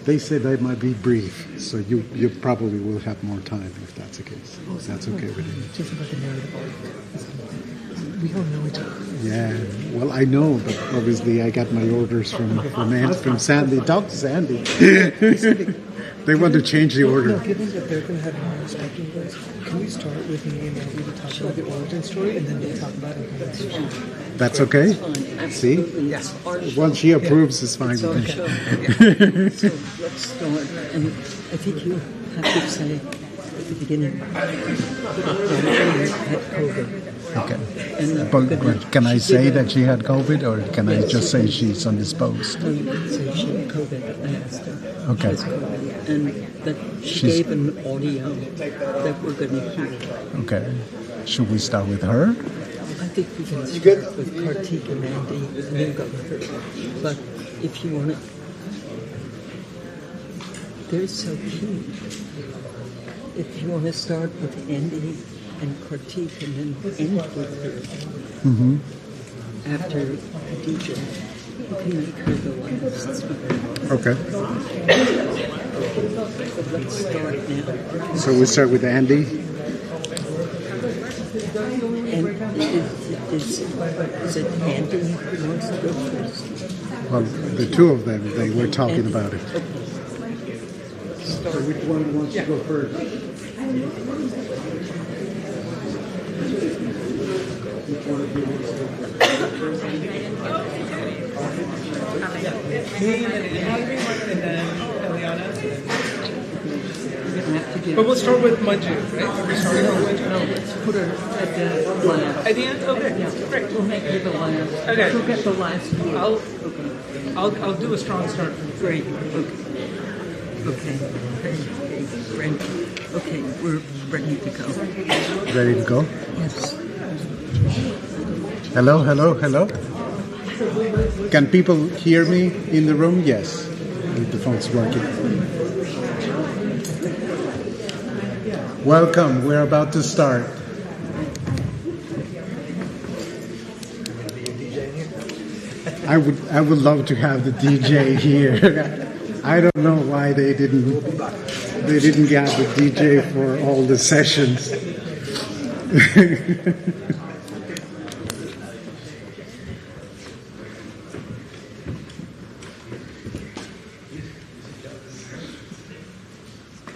They said I might be brief, so you probably will have more time if that's the case. If that's okay with you. Just about the narrative. We don't know each other. Yeah, well, I know, but obviously I got my orders from Sandy. Talk to Sandy. They want to change the order. No, given that they're going to have more respecting voice, can we start with me and Andy to talk about the origin story, and then we'll talk about it? That's okay? See? Yes. Once she approves, it's fine with me. So let's start. And I think you have to say at the beginning, had COVID. Okay. But can I say that she had COVID, or can I just say she's indisposed? No, you can say she had COVID. I asked her. Okay. And that she gave an audio that we're going to hear. Okay. Should we start with her? I think we can start with Kartik and Andy, and then go with her. But if you want to, they're so cute. If you want to start with Andy and Kartik and then end with her after the DJ, you can make her the last. Okay. Let's start now. So we start with Andy. And is it Andy who wants to go first? Well, the two of them, they were talking about it. So which one wants to go first? Which one of you wants to go first? Me and then Eliana. But we'll start with Manju, right? Are we starting with Manju? no, let's put her at the last. At the end? Okay, great. We'll make her the last. Okay. She'll get the last word. I'll do a strong start. Great. Okay. Okay, we're ready to go. Ready to go? Yes. Hello. Can people hear me in the room? Yes. The phone's working. Welcome. We're about to start. I would love to have the DJ here. I don't know why they didn't get the DJ for all the sessions.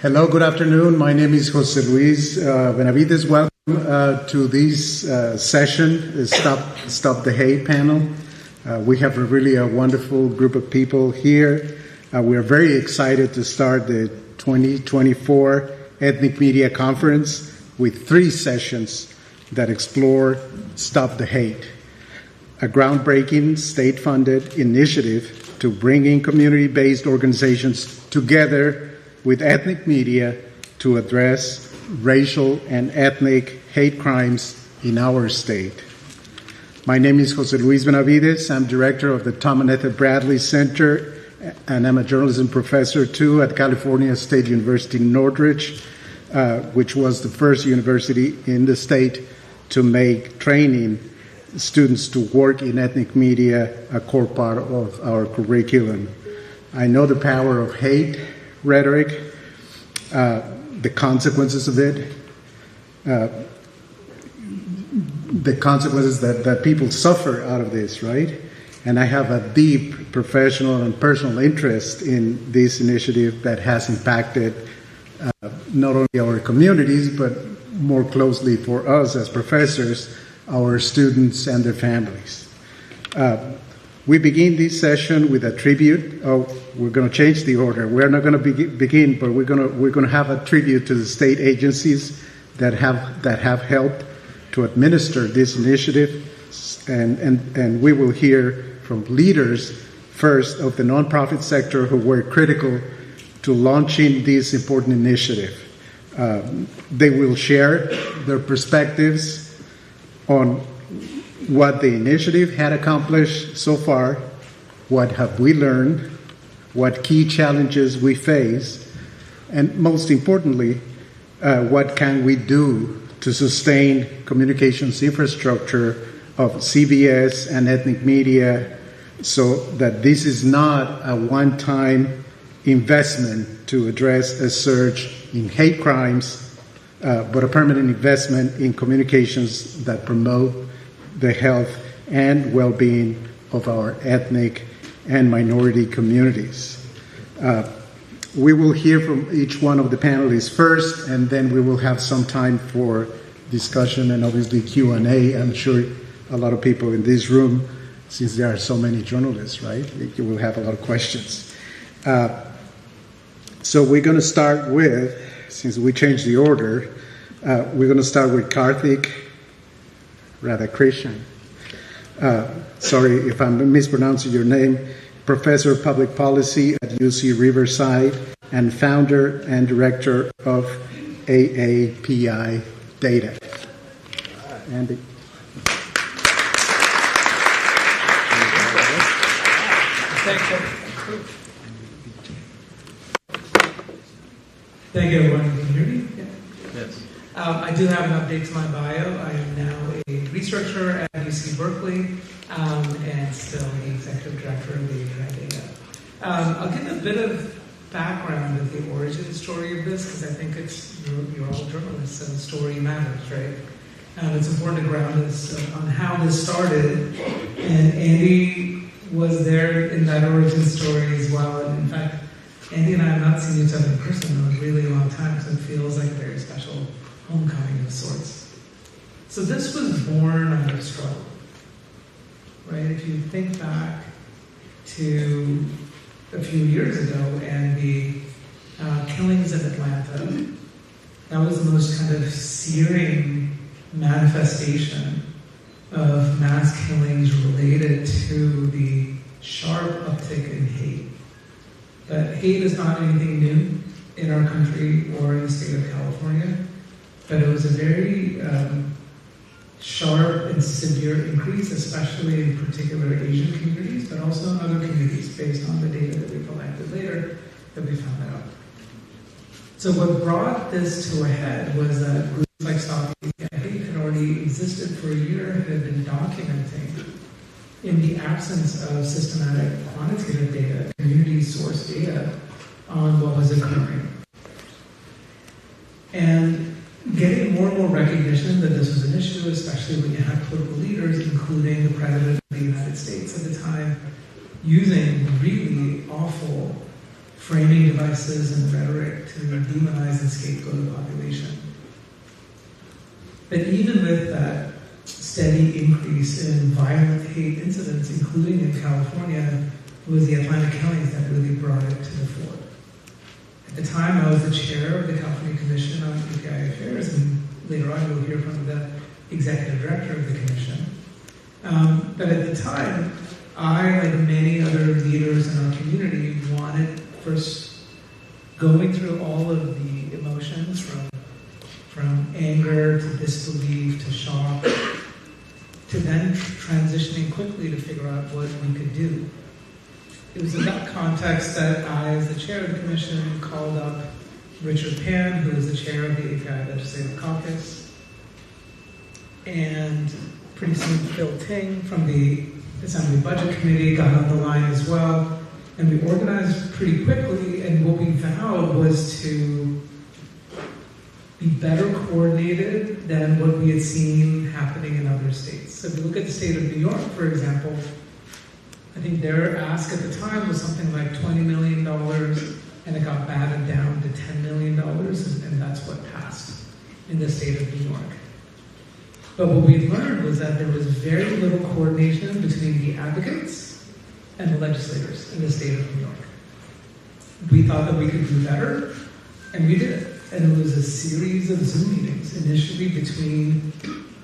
Hello, good afternoon. My name is Jose Luis Benavides. Welcome to this session, Stop the Hate panel. We have really a wonderful group of people here. We are very excited to start the 2024 Ethnic Media Conference with 3 sessions that explore Stop the Hate, a groundbreaking state-funded initiative to bring in community-based organizations together with ethnic media to address racial and ethnic hate crimes in our state. My name is Jose Luis Benavides. I'm director of the Tom and Ethel Bradley Center, and I'm a journalism professor too at California State University Northridge, which was the first university in the state to make training students to work in ethnic media a core part of our curriculum. I know the power of hate rhetoric, the consequences of it, the consequences that people suffer out of this, right? And I have a deep professional and personal interest in this initiative that has impacted not only our communities, but more closely for us as professors, our students and their families. We begin this session with a tribute. Oh, we're going to change the order. We're not going to begin, but we're going to have a tribute to the state agencies that have helped to administer this initiative, and we will hear from leaders first of the nonprofit sector who were critical to launching this important initiative. They will share their perspectives on what the initiative had accomplished so far, what have we learned, what key challenges we face, and most importantly, what can we do to sustain communications infrastructure of CBS and ethnic media so that this is not a one-time investment to address a surge in hate crimes, but a permanent investment in communications that promote the health and well-being of our ethnic and minority communities. We will hear from each one of the panelists first, and then we will have some time for discussion and obviously Q&A. I'm sure a lot of people in this room, since there are so many journalists, right, you will have a lot of questions. So we're going to start with, since we changed the order, we're going to start with Karthik Radhakrishnan. Sorry if I'm mispronouncing your name. Professor of Public Policy at UC Riverside and founder and director of AAPI Data. Andy. Thank you, everyone. Can you hear me? Yeah. Yes. I do have an update to my bio. I am now a researcher at UC Berkeley and still the executive director of the API Data. I'll give a bit of background of the origin story of this because I think you're all journalists and the story matters, right? It's important to ground us on how this started. And Andy was there in that origin story as well. And in fact, Andy and I have not seen each other in person in a really long time, so it feels like a very special homecoming of sorts. So this was born out of struggle, right? If you think back to a few years ago and the killings in Atlanta, that was the most kind of searing manifestation of mass killings related to the sharp uptick in hate. But hate is not anything new in our country or in the state of California, but it was a very sharp and severe increase, especially in particular Asian communities, but also in other communities based on the data that we collected later that we found out. So what brought this to a head was that groups like Stop API Hate had already existed for a year and had been documenting, in the absence of systematic quantitative data, community source data on what was occurring. And getting more and more recognition that this was an issue, especially when you had political leaders, including the President of the United States at the time, using really awful framing devices and rhetoric to demonize and scapegoat the population. But even with that steady increase in violent hate incidents, including in California, it was the Atlanta killings that really brought it to the fore. At the time, I was the chair of the California Commission on API Affairs, and later on you'll hear from the executive director of the commission. But at the time, I, like many other leaders in our community, wanted first going through all of the emotions from anger to disbelief to shock, to then transitioning quickly to figure out what we could do. It was in that context that I, as the chair of the commission, called up Richard Pan, who is the chair of the API Legislative Caucus, and pretty soon Phil Ting from the Assembly Budget Committee got on the line as well, and we organized pretty quickly, and what we vowed was to be better coordinated than what we had seen happening in other states. So if you look at the state of New York, for example, I think their ask at the time was something like $20 million, and it got batted down to $10 million, and that's what passed in the state of New York. But what we learned was that there was very little coordination between the advocates and the legislators in the state of New York. We thought that we could do better, and we did. And it was a series of Zoom meetings, initially between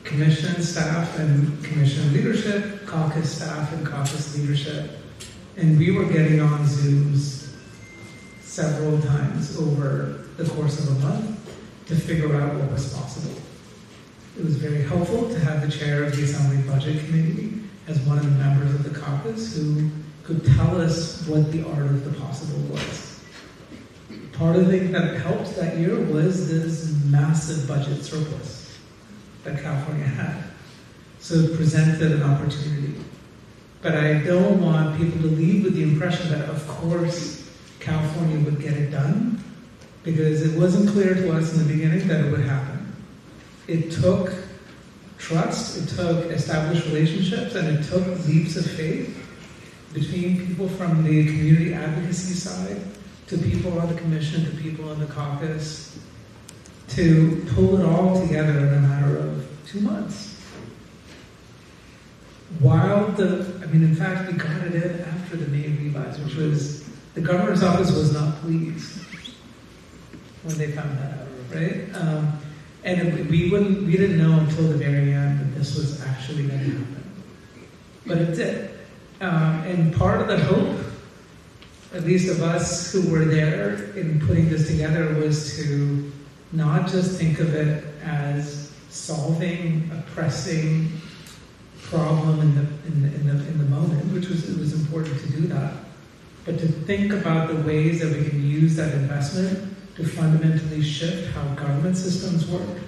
commission staff and commission leadership, caucus staff and caucus leadership. And we were getting on Zooms several times over the course of a month to figure out what was possible. It was very helpful to have the chair of the Assembly Budget Committee as one of the members of the caucus who could tell us what the art of the possible was. Part of the thing that helped that year was this massive budget surplus that California had. So it presented an opportunity. But I don't want people to leave with the impression that, of course, California would get it done, because it wasn't clear to us in the beginning that it would happen. It took trust, it took established relationships, and it took leaps of faith between people from the community advocacy side to people on the commission, to people on the caucus, to pull it all together in a matter of 2 months. In fact, we got it in after the May revise, which was, the governor's office was not pleased when they found that out, right? And we didn't know until the very end that this was actually going to happen. But it did. And part of the hope, at least of us who were there in putting this together, was to not just think of it as solving a pressing problem in the moment, which it was important to do that, but to think about the ways that we can use that investment to fundamentally shift how government systems work,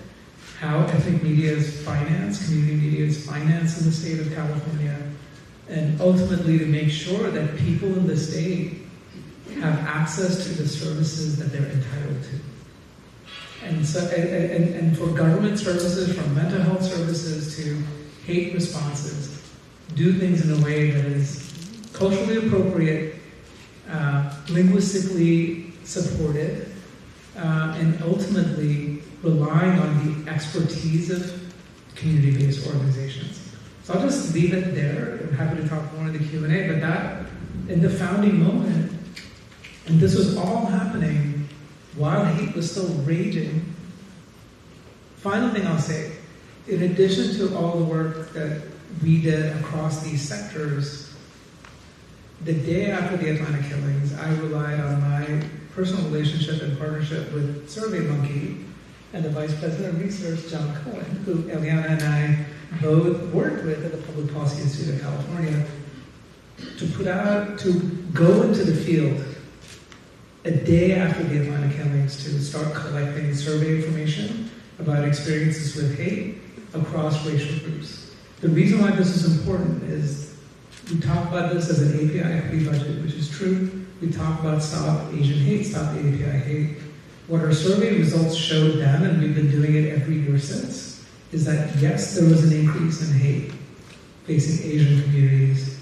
how ethnic media is financed, community media is financed in the state of California, and ultimately to make sure that people in the state have access to the services that they're entitled to. And so, and for government services, from mental health services to hate responses, do things in a way that is culturally appropriate, linguistically supported, and ultimately relying on the expertise of community-based organizations. So I'll just leave it there. I'm happy to talk more in the Q&A, but that, in the founding moment, and this was all happening while hate was still raging. Final thing I'll say, in addition to all the work that we did across these sectors, the day after the Atlanta killings, I relied on my personal relationship and partnership with SurveyMonkey and the Vice President of Research, John Cohen, who Eliana and I both worked with at the Public Policy Institute of California, to go into the field a day after the Atlanta killings to start collecting survey information about experiences with hate across racial groups. The reason why this is important is we talk about this as an API equity budget, which is true. We talk about Stop Asian Hate, Stop API Hate. What our survey results showed then, and we've been doing it every year since, is that yes, there was an increase in hate facing Asian communities,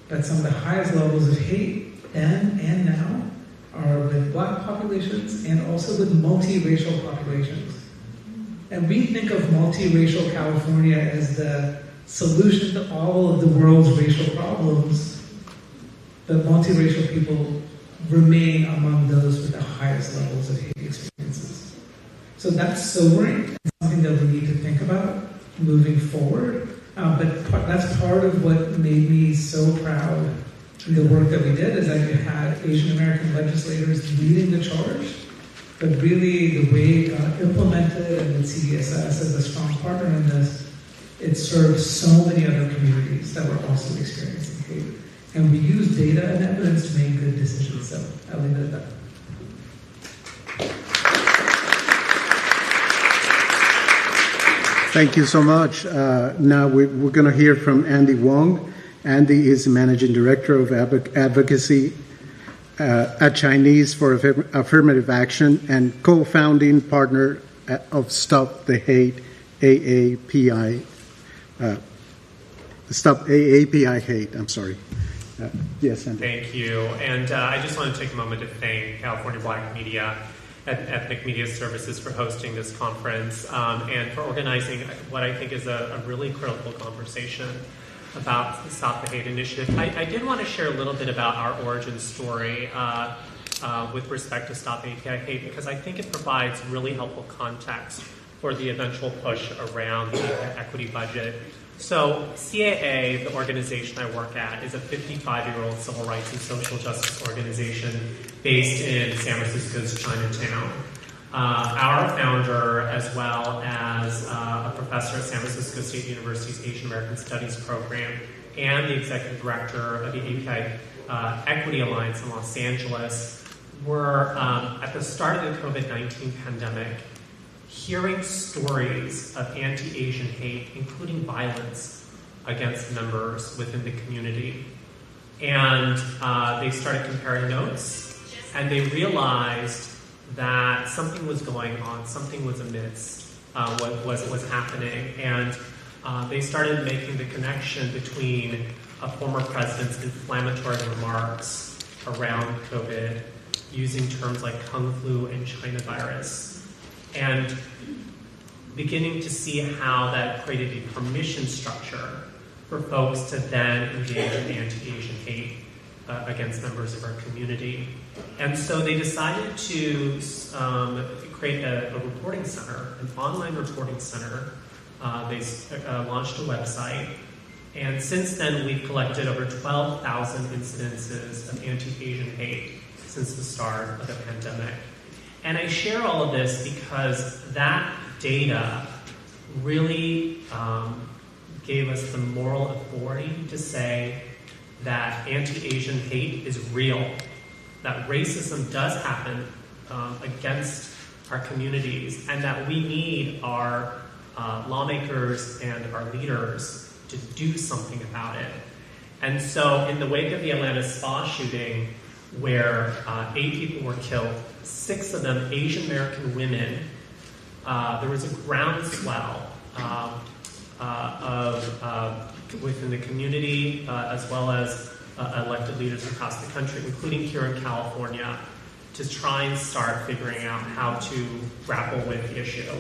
but some of the highest levels of hate then and now are with Black populations and also with multiracial populations. And we think of multiracial California as the solution to all of the world's racial problems, but multiracial people remain among those with the highest levels of hate experiences. So that's sobering, and something that we need to think about moving forward. But that's part of what made me so proud in the work that we did, is that you had Asian American legislators leading the charge, but really the way it got implemented, and with CDSS as a strong partner in this, it served so many other communities that were also experiencing hate. And we use data and evidence to make good decisions. So I'll leave it at that. Thank you so much. Now we're going to hear from Andy Wong. Andy is Managing Director of Advocacy at Chinese for Affirmative Action and co-founding partner of Stop the Hate, AAPI. Stop AAPI Hate, I'm sorry. Yes, Andy. Thank you. And I just want to take a moment to thank California Black Media and Ethnic Media Services for hosting this conference and for organizing what I think is a really critical conversation about the Stop the Hate initiative. I did want to share a little bit about our origin story with respect to Stop API Hate, because I think it provides really helpful context for the eventual push around the equity budget. So CAA, the organization I work at, is a 55-year-old civil rights and social justice organization based in San Francisco's Chinatown. Our founder, as well as a professor at San Francisco State University's Asian American Studies program and the executive director of the API Equity Alliance in Los Angeles, were at the start of the COVID-19 pandemic hearing stories of anti-Asian hate, including violence against members within the community. And they started comparing notes and they realized that something was going on, something was amiss, what was happening, and they started making the connection between a former president's inflammatory remarks around COVID, using terms like Kung flu and China virus, and beginning to see how that created a permission structure for folks to then engage in anti-Asian hate against members of our community. And so they decided to create a reporting center, an online reporting center. They launched a website. And since then, we've collected over 12,000 incidences of anti-Asian hate since the start of the pandemic. And I share all of this because that data really gave us the moral authority to say that anti-Asian hate is real, that racism does happen against our communities, and that we need our lawmakers and our leaders to do something about it. And so in the wake of the Atlanta spa shooting, where 8 people were killed, 6 of them Asian American women, there was a groundswell within the community, as well as elected leaders across the country, including here in California, to try and start figuring out how to grapple with the issue.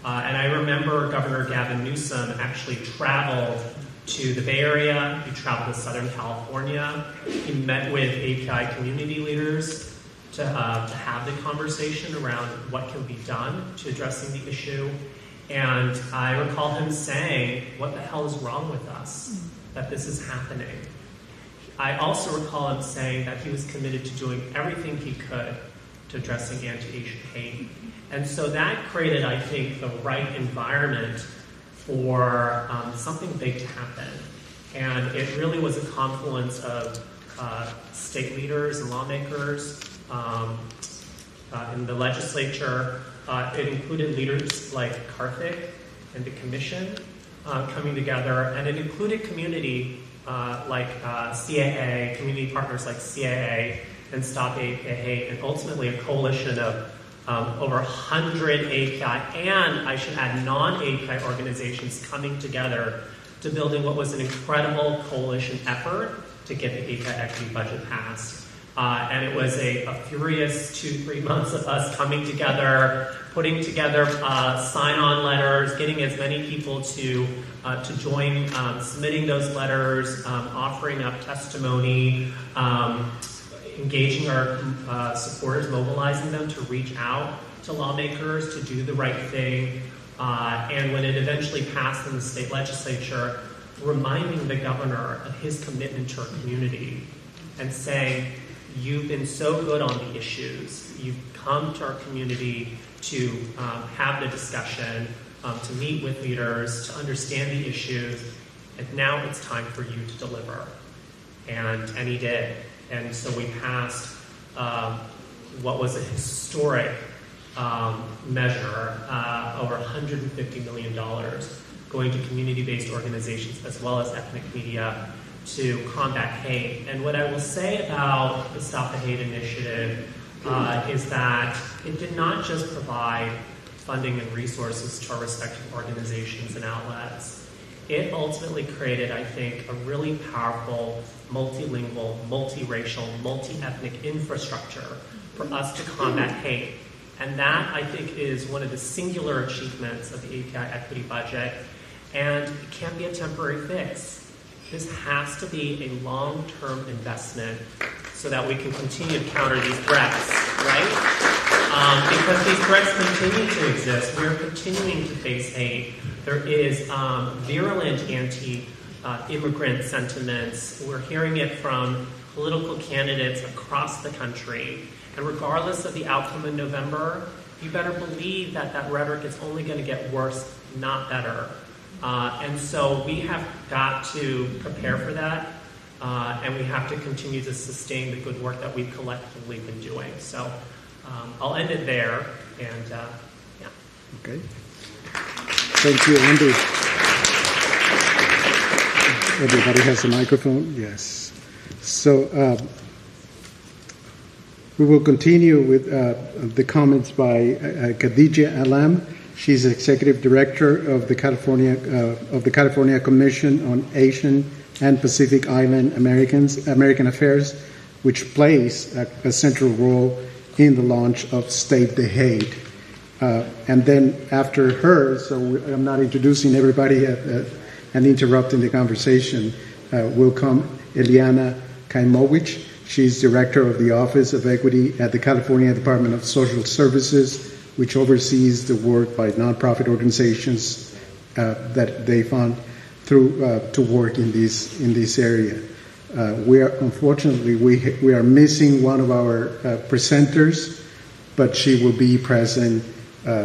And I remember Governor Gavin Newsom actually traveled to the Bay Area, he traveled to Southern California, he met with API community leaders to have the conversation around what can be done to addressing the issue. And I recall him saying, what the hell is wrong with us that this is happening? I also recall him saying that he was committed to doing everything he could to addressing anti-Asian hate. And so that created, I think, the right environment for something big to happen. And it really was a confluence of state leaders and lawmakers in the legislature. It included leaders like Karthik and the commission coming together, and it included community like CAA, community partners like CAA and Stop API Hate, and ultimately a coalition of over 100 API, and I should add non-API organizations coming together to building what was an incredible coalition effort to get the API equity budget passed. And it was a furious 2-3 months of us coming together, putting together sign-on letters, getting as many people to join, submitting those letters, offering up testimony, engaging our supporters, mobilizing them to reach out to lawmakers to do the right thing. And when it eventually passed in the state legislature, reminding the governor of his commitment to our community and saying, you've been so good on the issues. You've come to our community to have the discussion, to meet with leaders, to understand the issues, and now it's time for you to deliver. And he did. And so we passed what was a historic measure, over $150 million, going to community-based organizations as well as ethnic media to combat hate. And what I will say about the Stop the Hate initiative is that it did not just provide funding and resources to our respective organizations and outlets. It ultimately created, I think, a really powerful, multilingual, multiracial, multi-ethnic infrastructure for us to combat hate. And that, I think, is one of the singular achievements of the API equity budget. And it can't be a temporary fix. This has to be a long-term investment so that we can continue to counter these threats, right? Because these threats continue to exist. We're continuing to face hate. There is virulent anti-immigrant sentiments. We're hearing it from political candidates across the country. And regardless of the outcome in November, you better believe that that rhetoric is only going to get worse, not better. And so we have got to prepare for that, and we have to continue to sustain the good work that we've collectively been doing. So I'll end it there, and yeah. Okay. Thank you, Andy. Everybody has a microphone? Yes. So We will continue with the comments by Khadija Alam. She's Executive Director of the California Commission on Asian and Pacific Island American Affairs, which plays a central role in the launch of State the Hate. And then after her, so I'm not introducing everybody and interrupting the conversation, will come Eliana Kaimowicz. She's Director of the Office of Equity at the California Department of Social Services, which oversees the work by nonprofit organizations that they fund to work in this area. Unfortunately, we are missing one of our presenters, but she will be present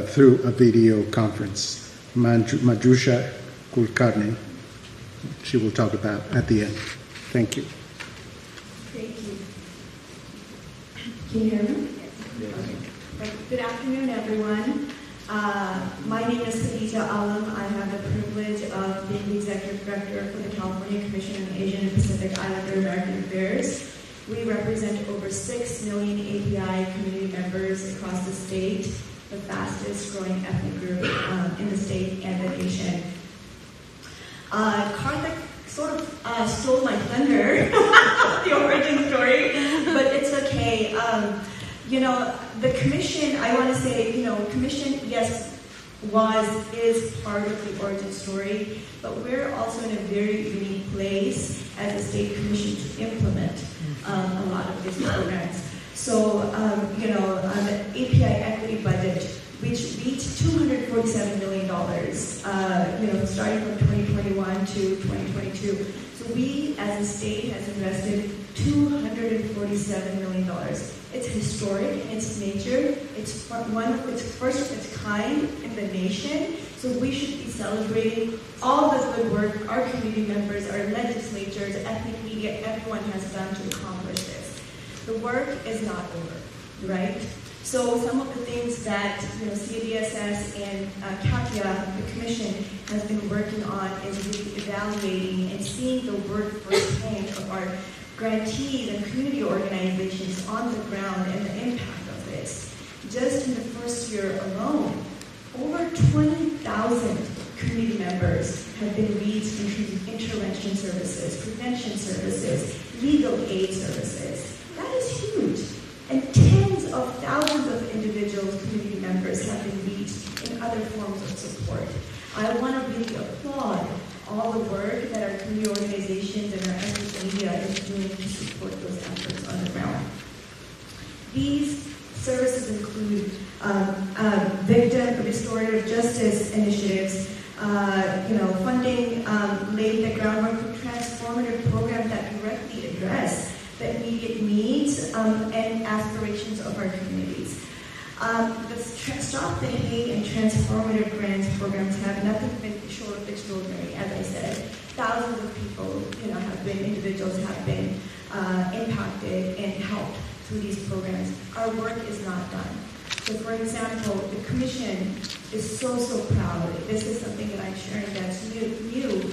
through a video conference. Manjusha Kulkarni. She will talk about at the end. Thank you. Thank you. Can you hear me? Yes. Okay. Good afternoon, everyone. My name is Khadija Alam. I have the privilege of being the Executive Director for the California Commission on Asian and Pacific Islander American Affairs. We represent over 6 million API community members across the state, the fastest growing ethnic group in the state and the nation. Karthik sort of stole my thunder, the origin story, but it's okay. The commission, I want to say, commission, yes, is part of the origin story, but we're also in a very unique place as a state commission to implement a lot of these programs. So, the API equity budget, which reached $247 million, starting from 2021 to 2022. So we, as a state, has invested $247 million. It's historic in its nature. It's first of its kind in the nation. So we should be celebrating all the good work our community members, our legislatures, ethnic media, everyone has done to accomplish this. The work is not over, right? So some of the things that CDSS and CAPIA, the commission, has been working on is really evaluating and seeing the work firsthand of our grantees and community organizations on the ground and the impact of this. Just in the first year alone, over 20,000 community members have been reached in terms of intervention services, prevention services, legal aid services. That is huge. And tens of thousands of individuals, community members, have been reached in other forms of support. I want to really applaud all the work that our community organizations and our ethnic media is doing to support those efforts on the ground. These services include victim restorative justice initiatives, funding laid the groundwork for transformative programs that directly address the immediate needs and aspirations of our communities. The Stop the Hate and Transformative Grants programs have nothing been short of extraordinary. As I said, thousands of people, individuals have been impacted and helped through these programs. Our work is not done. So, for example, the Commission is so proud. This is something that I'm sharing that's new.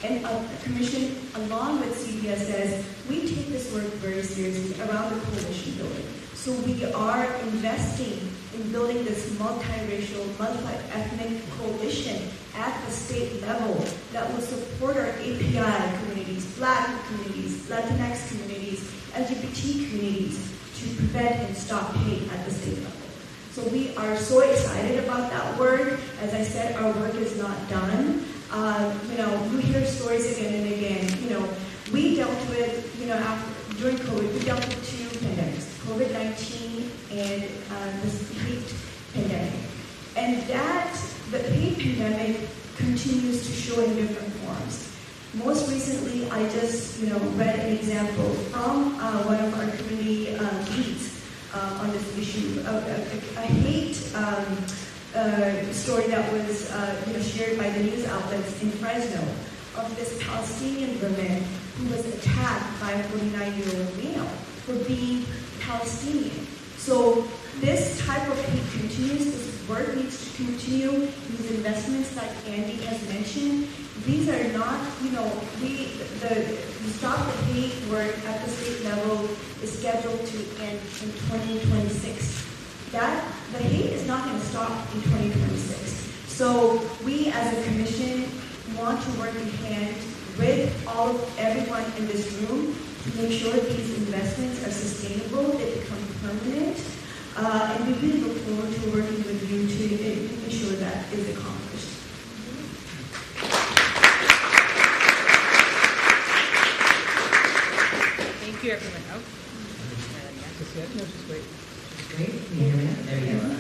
And the Commission, along with CDSS, we take this work very seriously around the coalition building. So we are investing in building this multiracial, multi-ethnic coalition at the state level that will support our API communities, Black communities, Latinx communities, LGBT communities to prevent and stop hate at the state level. So we are so excited about that work. As I said, our work is not done. You hear stories again and again. We dealt with, during COVID, we dealt with 2 pandemics, COVID-19 and this hate pandemic. And the hate pandemic continues to show in different forms. Most recently, I just, read an example from one of our community leads on this issue, a hate story that was shared by the news outlets in Fresno of this Palestinian woman who was attacked by a 49-year-old male for being Palestinian. So this type of hate continues, this work needs to continue, these investments like Andy has mentioned, these are not, the Stop the Hate work at the state level is scheduled to end in 2026. The hate is not going to stop in 2026. So we as a commission want to work in hand with everyone in this room to make sure that these investments are sustainable, they become permanent, and we really look forward to working with you to ensure that is accomplished. Thank you, everyone. Oh. Great. Can you hear me? There you go.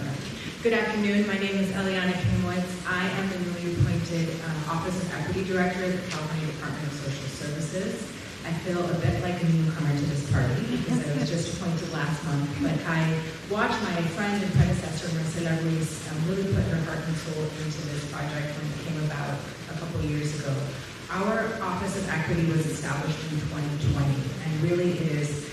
Good afternoon. My name is Eliana Kimwoods. I am the newly appointed Office of Equity Director at the California Department of Social Services. I feel a bit like a newcomer to this party because I was just appointed last month, but I watched my friend and predecessor, Marcela Ruiz, really put her heart and soul into this project when it came about a couple of years ago. Our Office of Equity was established in 2020, and really it is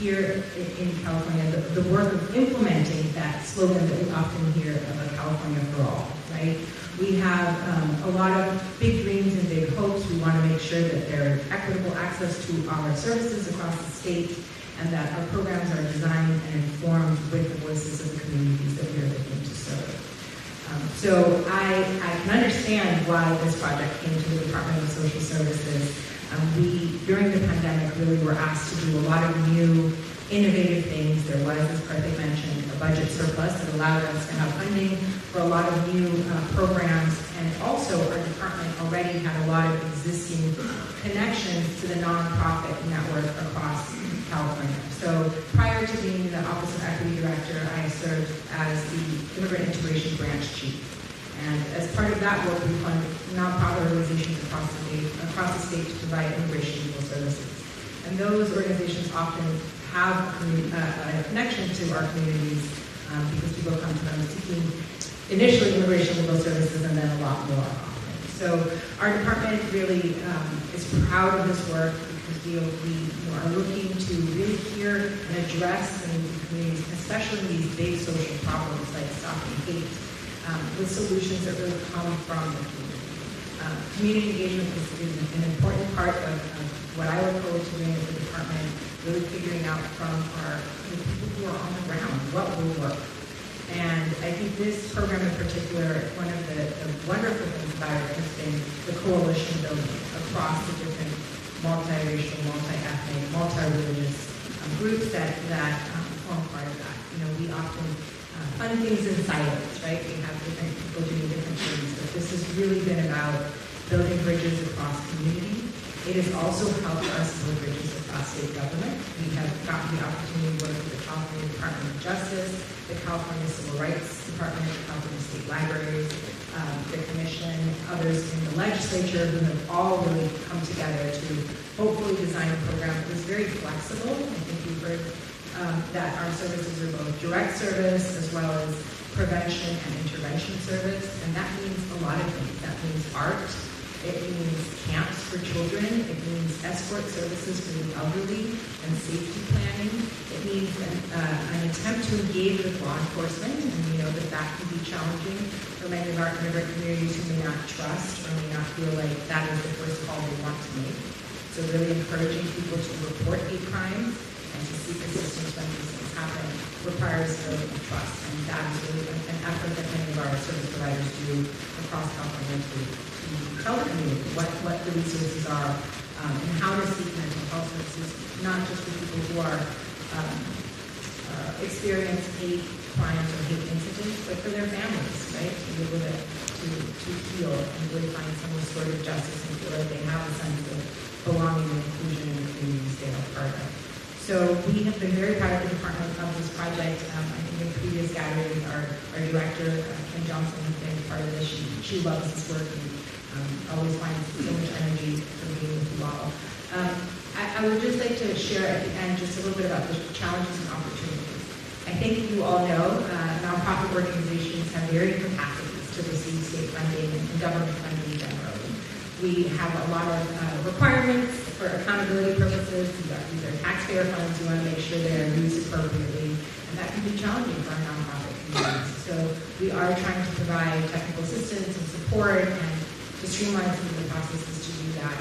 here in California, the work of implementing that slogan that we often hear of a California for all, right? We have a lot of big dreams and big hopes. We want to make sure that there is equitable access to our services across the state and that our programs are designed and informed with the voices of the communities that we are looking to serve. So I can understand why this project came to the Department of Social Services. We, during the pandemic, really were asked to do a lot of new, innovative things. There was, as Karthik mentioned, a budget surplus that allowed us to have funding for a lot of new programs, and also our department already had a lot of existing connections to the nonprofit network across California. So prior to being the Office of Equity Director, I served as the Immigrant Integration Branch Chief. And as part of that work, we fund nonprofit organizations across the state to provide immigration legal services. And those organizations often have a connection to our communities because people come to them seeking initially immigration legal services and then a lot more often. So our department really is proud of this work because we are looking to really hear and address the needs of communities, especially in these big social problems like stopping hate, with solutions that really come from the community. Community engagement is an important part of what I look forward to doing at the department, really figuring out from the people who are on the ground what will work. And I think this program in particular, one of the wonderful things about it has been the coalition building across the different multiracial, multi-ethnic, multi-religious groups that form part of that. You know, we often fund things in silos, right? We have different people doing different things, but this has really been about building bridges across community. It has also helped us build bridges across state government. We have gotten the opportunity to work with the California Department of Justice, the California Civil Rights Department, the California State Libraries, the Commission, others in the legislature who have all really come together to hopefully design a program that is very flexible. I think we've heard that our services are both direct service as well as prevention and intervention service, and that means a lot of things. That means art, it means camps for children, it means escort services for the elderly and safety planning. It means an attempt to engage with law enforcement, and we know that that can be challenging for many of our immigrant communities who may not trust or may not feel like that is the first call they want to make. So really encouraging people to report hate crimes and to seek assistance when these things happen requires building of trust, and that is really an effort that many of our service providers do across California to tell the community what the resources are and how to seek mental health services, not just for people who are experience hate crimes or hate incidents, but for their families, right? To be able to heal and really find some restorative justice and feel like they have a sense of belonging and inclusion in the communities they are part of. So we have been very proud of the department of this project. I think in previous gatherings, our director, Kim Johnson, has been part of this. She loves this work and always finds so much energy for being with you all. I would just like to share at the end just a little bit about the challenges and opportunities. I think you all know nonprofit organizations have varying capacities to receive state funding and government funding generally. We have a lot of requirements for accountability purposes. These are taxpayer funds. We want to make sure they are used appropriately, and that can be challenging for our nonprofit communities. So we are trying to provide technical assistance and support and to streamline some of the processes to do that.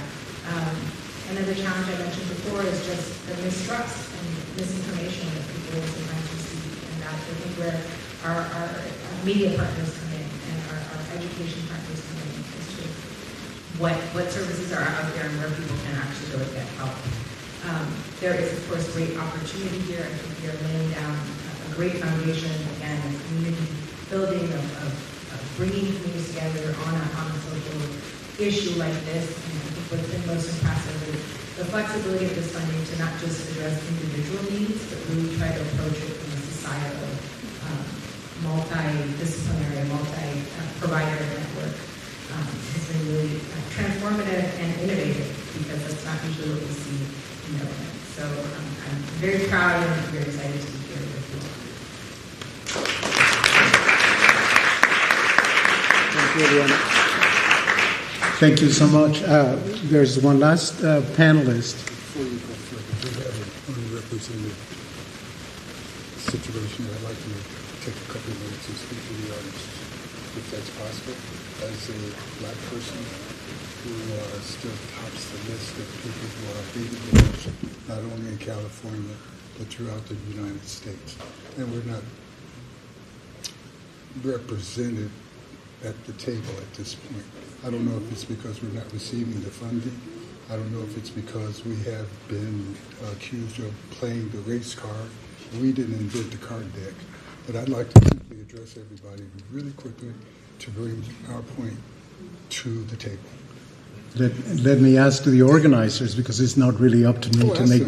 Another challenge I mentioned before is just the mistrust and misinformation that people sometimes receive, and that's I think where our media partners come in and our education partners come in as to what services are out there and where people can actually go to get help. There is, of course, great opportunity here. I think we are laying down a great foundation, again, of community building, of bringing communities together on a social issue like this. And I think what's been most impressive is the flexibility of this funding to not just address individual needs, but really try to approach it from a societal, multidisciplinary, multi-provider network. Has been really transformative and innovative, because that's not usually what we see in government. So I'm very proud and very excited to be here with you all. Thank you, Eliana. Thank you so much. There's one last panelist. Before you go further, we have an unrepresented situation. I'd like to take a couple of minutes and speak to the audience, if that's possible. As a black person who still tops the list of people who are being lynched, not only in California, but throughout the United States. And we're not represented at the table at this point. I don't know if it's because we're not receiving the funding. I don't know if it's because we have been accused of playing the race card. We didn't invent the card deck. But I'd like to simply address everybody really quickly to bring our point to the table. Let me ask the organizers, because it's not really up to me to make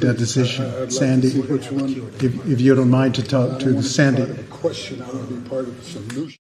that decision. Sandy, if you don't mind to talk to Sandy. A question, I want to be part of the solution.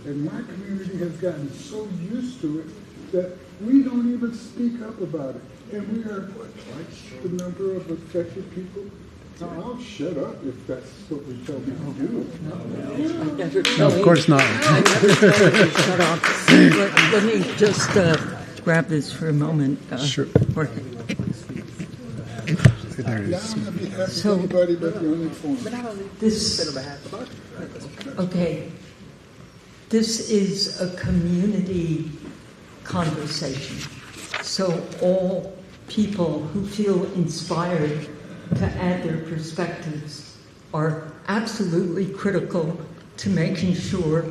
And my community has gotten so used to it that we don't even speak up about it. And we are, twice the number of affected people? Now, I'll shut up if that's what we tell me to do. No, of course not. I never told you to shut up. Let me just grab this for a moment. Sure. Jorge. There it Not is. on behalf of anybody but the uninformed. Okay. This is a community conversation. So all people who feel inspired to add their perspectives are absolutely critical to making sure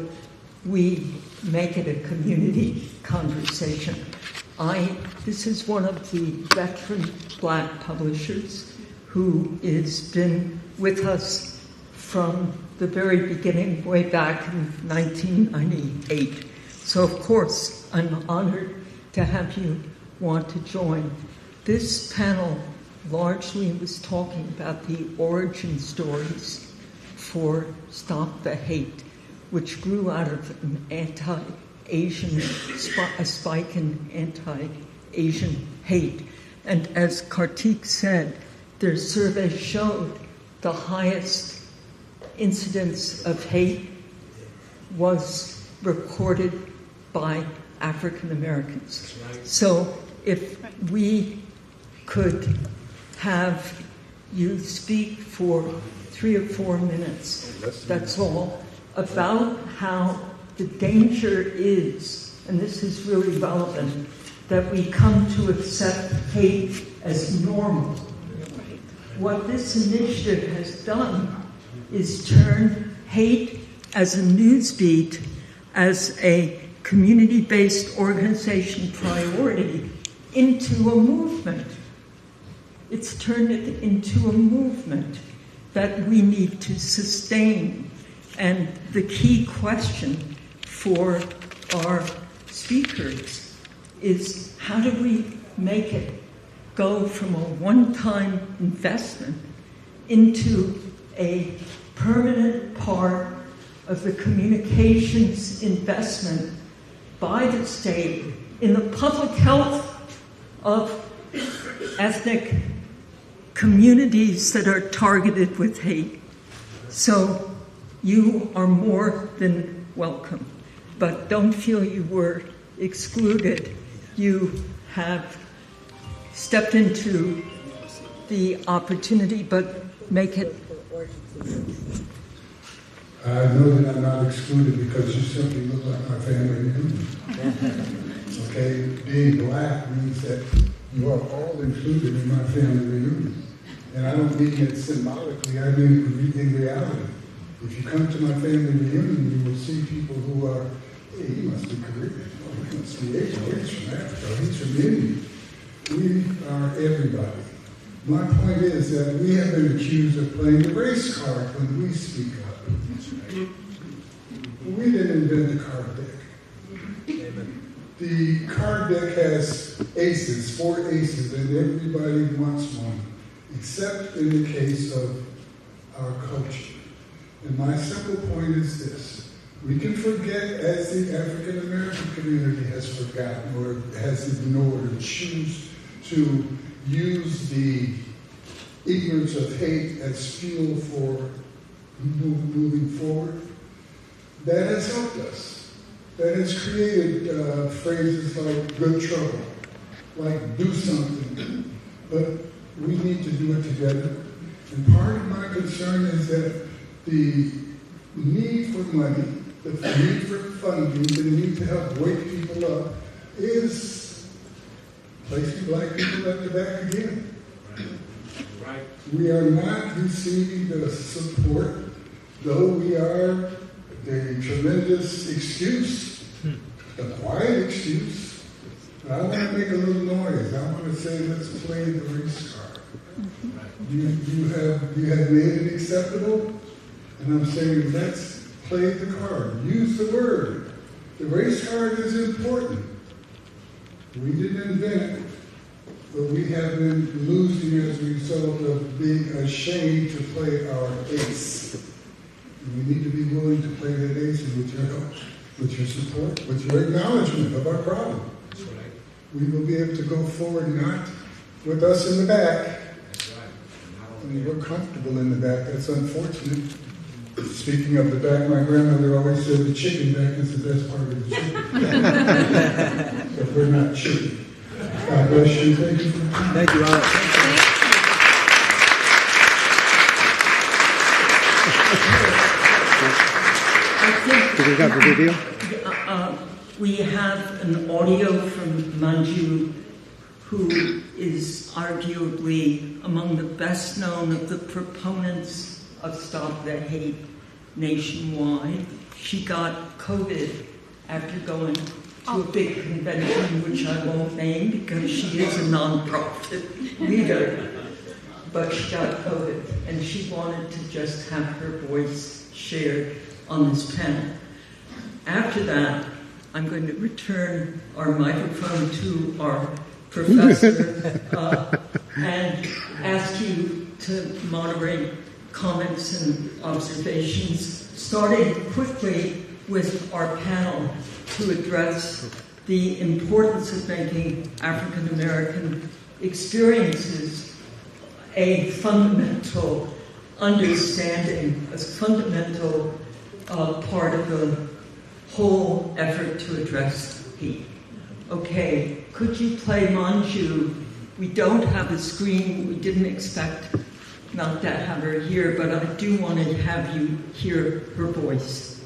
we make it a community conversation. This is one of the veteran black publishers who has been with us from the very beginning, way back in 1998. So, of course, I'm honored to have you want to join. This panel largely was talking about the origin stories for Stop the Hate, which grew out of an anti-Asian, a spike in anti-Asian hate. And as Kartik said, their survey showed the highest incidence of hate was recorded by African Americans. So if we could have you speak for 3 or 4 minutes, that's all, about how the danger is, and this is really relevant, that we come to accept hate as normal. What this initiative has done is turn hate as a newsbeat, as a community-based organization priority, into a movement. It's turned it into a movement that we need to sustain. And the key question for our speakers is, how do we make it go from a one-time investment into a permanent part of the communications investment by the state in the public health of ethnic communities that are targeted with hate. So you are more than welcome, but don't feel you were excluded. You have stepped into the opportunity, but make it. I know that I'm not excluded because you simply look like my family reunion. Okay, being black means that you are all included in my family reunion. And I don't mean it symbolically, I mean it in reality. If you come to my family reunion, you will see people who are, hey, he must be Korean, oh, he must be Asian, oh, he's from Africa, he's from India. We are everybody. My point is that we have been accused of playing the race card when we speak up. We didn't invent the card deck. The card deck has aces, 4 aces, and everybody wants one, except in the case of our culture. And my simple point is this. We can forget, as the African American community has forgotten or has ignored or choose to use the ignorance of hate as fuel for moving forward. That has helped us. That has created phrases like good trouble, like do something. But we need to do it together. And part of my concern is that the need for money, the need for funding, the need to help wake people up is placing black people at the back again. Right. We are not receiving the support, though we are the tremendous excuse, the quiet excuse. But I want to make a little noise. I want to say, let's play the race card. You have made it acceptable, and I'm saying, let's play the card. Use the word. The race card is important. We didn't invent it, but we have been losing as a result of being ashamed to play our ace. And we need to be willing to play that ace, and with your help, with your support, with your acknowledgement of our problem. That's right. We will be able to go forward, not with us in the back. That's right. I mean, we're comfortable in the back. That's unfortunate. Speaking of the back, my grandmother always said the chicken back is the best part of the chicken. But we're not chicken. God bless you. Thank you for coming. Thank you, Alex. Do we got the video? We have an audio from Manju, who is arguably among the best known of the proponents of Stop the Hate nationwide. She got COVID after going to a big convention, which I won't name because she is a nonprofit leader. But she got COVID, and she wanted to just have her voice shared on this panel. After that, I'm going to return our microphone to our professor and ask you to moderate comments and observations, starting quickly with our panel to address the importance of making African American experiences a fundamental understanding, a fundamental part of the whole effort to address hate. Okay, could you play Manju? We don't have a screen. We didn't expect not to have her here, but I do want to have you hear her voice.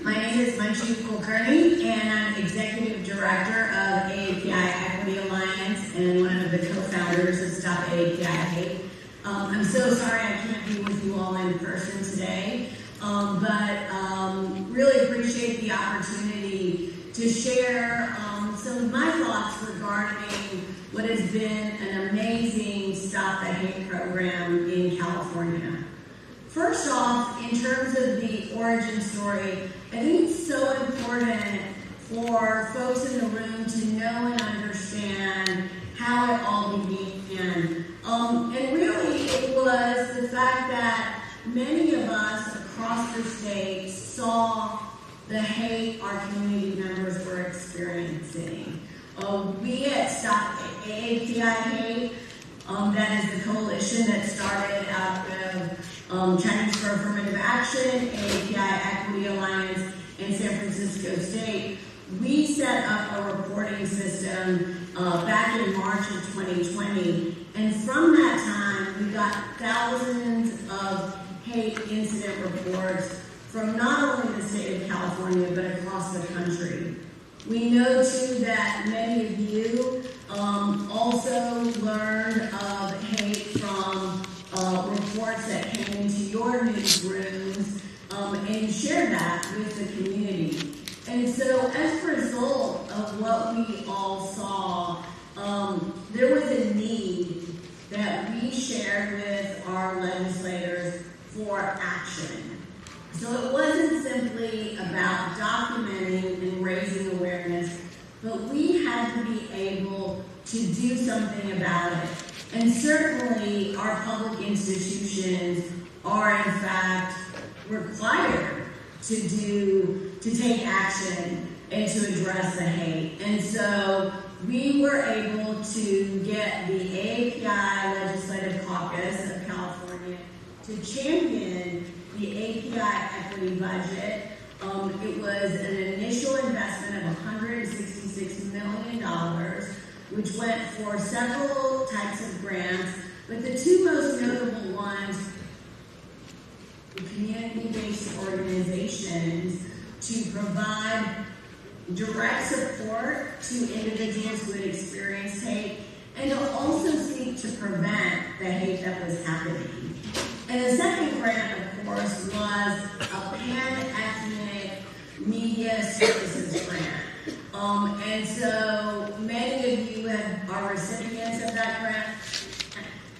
My name is Manju Kulkarni, and I'm Executive Director of AAPI Equity Alliance and one of the co-founders of Stop AAPI Hate. I'm so sorry I can't be with you all in person today, but really appreciate the opportunity to share some of my thoughts regarding what has been an amazing Stop the Hate program in California. First off, in terms of the origin story, I think it's so important for folks in the room to know and understand how it all began. And really, it was the fact that many of us across the state saw the hate our community members were experiencing. We at Stop AAPI Hate, that is the coalition that started out of Chinese for Affirmative Action, AAPI Equity Alliance, and San Francisco State. We set up a reporting system back in March of 2020, and from that time, we got thousands of hate incident reports from not only the state of California, but across the country. We know, too, that many of you also learned of hate from reports that came into your newsrooms and shared that with the community. And so as a result of what we all saw, there was a need that we shared with our legislators for action. So it wasn't simply about documenting and raising awareness, but we had to be able to do something about it. And certainly our public institutions are in fact required to take action and to address the hate. And so we were able to get the AAPI Legislative Caucus of California to champion the API equity budget. It was an initial investment of $166 million, which went for several types of grants, but the two most notable ones were community-based organizations to provide direct support to individuals who had experienced hate and to also seek to prevent the hate that was happening. And the second grant, of course, was a pan-ethnic media services grant. And so many of you are recipients of that grant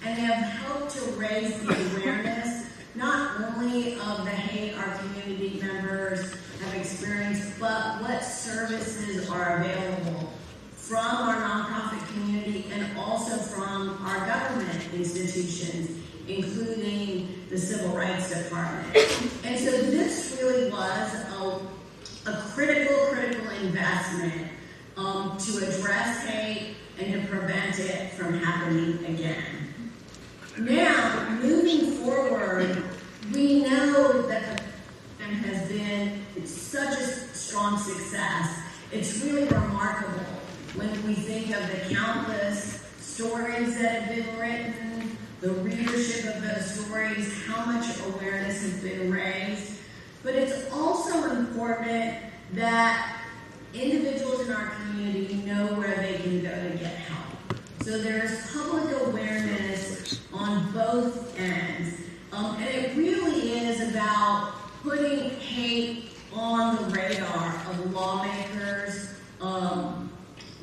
and have helped to raise the awareness not only of the hate our community members have experienced, but what services are available from our nonprofit community and also from our government institutions, including the Civil Rights Department. And so this really was a critical investment to address hate and to prevent it from happening again. Now, moving forward, we know that the program has been such a strong success. It's really remarkable when we think of the countless stories that have been written, the readership of those stories, how much awareness has been raised. But it's also important that individuals in our community know where they can go to get help. So there's public awareness on both ends. And it really is about putting hate on the radar of lawmakers,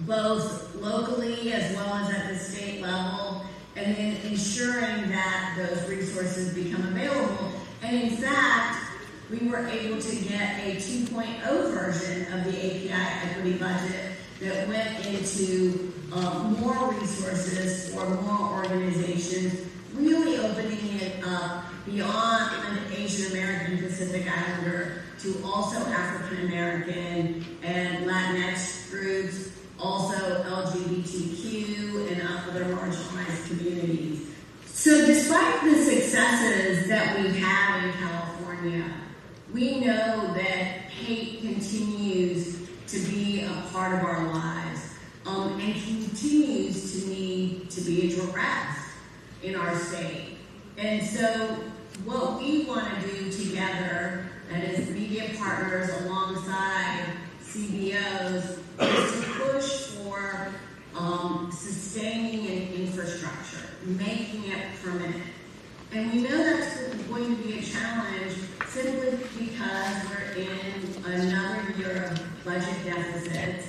both locally as well as at the state level, and then ensuring that those resources become available. And in fact, we were able to get a 2.0 version of the API equity budget that went into more resources for more organizations, really opening it up beyond an Asian American Pacific Islander to also African American and Latinx groups, also LGBTQ and other marginalized communities. So despite the successes that we've had in California, we know that hate continues to be a part of our lives and continues to need to be addressed in our state. And so what we want to do together, that is media partners alongside CBOs, is to push for sustaining an infrastructure, making it permanent. And we know that's going to be a challenge simply because we're in another year of budget deficits.